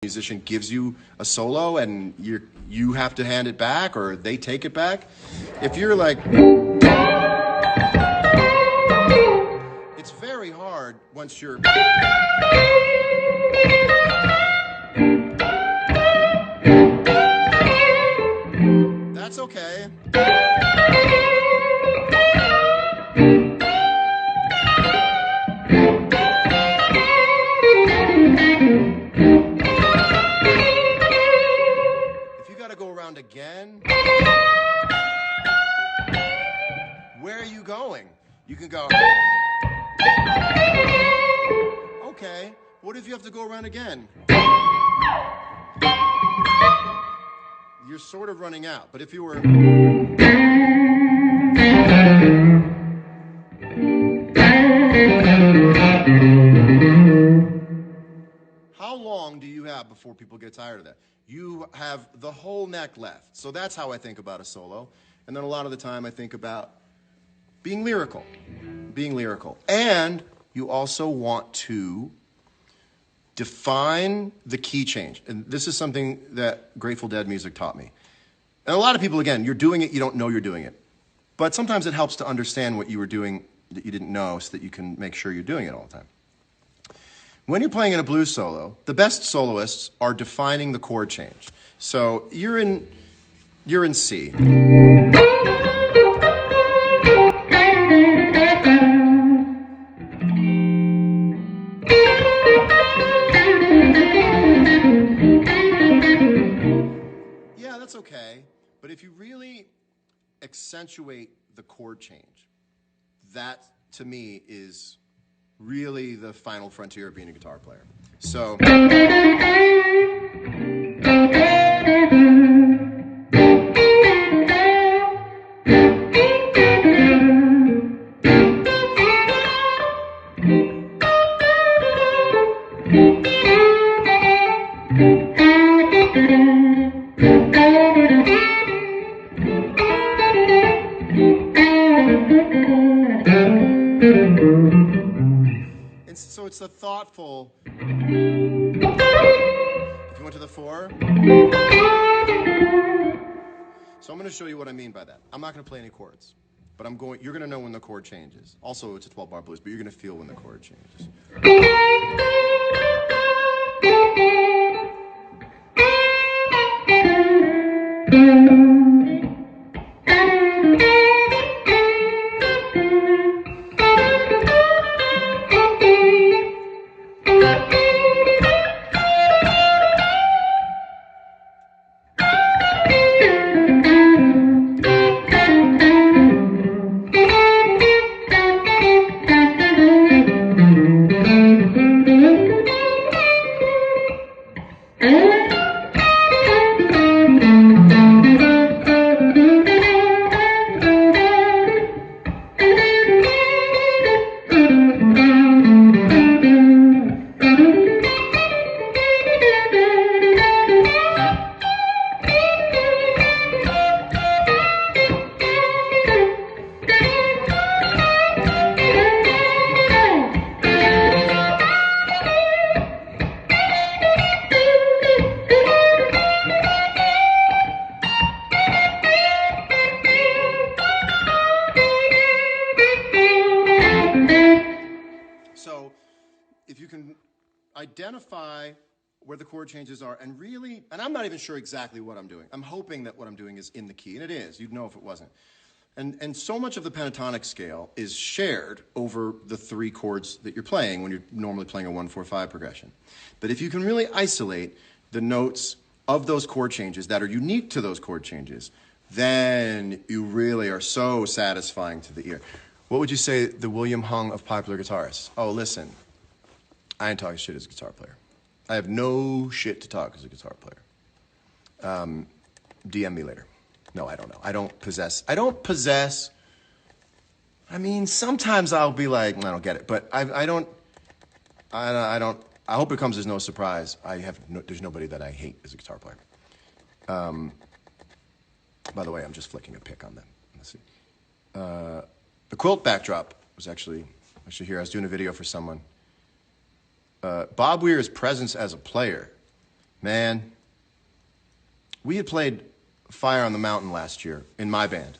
musician gives you a solo and you have to hand it back or they take it back. If you're like, it's very hard once you're that's okay. Go around again. Where are you going? You can go. Okay. What if you have to go around again? You're sort of running out. But if you were how long do you have before people get tired of that? You have the whole neck left. So that's how I think about a solo. And then a lot of the time I think about being lyrical. Being lyrical. And you also want to define the key change. And this is something that Grateful Dead music taught me. And a lot of people, again, you're doing it, you don't know you're doing it. But sometimes it helps to understand what you were doing that you didn't know so that you can make sure you're doing it all the time. When you're playing in a blues solo, the best soloists are defining the chord change. So you're in C. Yeah, that's okay. But if you really accentuate the chord change, that to me is really the final frontier of being a guitar player. So it's a thoughtful. If you went to the 4. So I'm going to show you what I mean by that. I'm not going to play any chords, but you're going to know when the chord changes. Also, it's a 12-bar blues, but you're going to feel when the chord changes. If you can identify where the chord changes are and really, and I'm not even sure exactly what I'm doing. I'm hoping that what I'm doing is in the key, and it is. You'd know if it wasn't. And so much of the pentatonic scale is shared over the 3 chords that you're playing when you're normally playing a 1-4-5 progression. But if you can really isolate the notes of those chord changes that are unique to those chord changes, then you really are so satisfying to the ear. What would you say the William Hung of popular guitarists? Oh, listen. I ain't talking shit as a guitar player. I have no shit to talk as a guitar player. DM me later. No, I don't know. I don't possess. I mean, sometimes I'll be like, I don't get it, but I don't. I hope it comes as no surprise. There's nobody that I hate as a guitar player. By the way, I'm just flicking a pick on them. Let's see. The quilt backdrop was actually here. I was doing a video for someone. Bob Weir's presence as a player Man, we had played Fire on the Mountain last year in my band.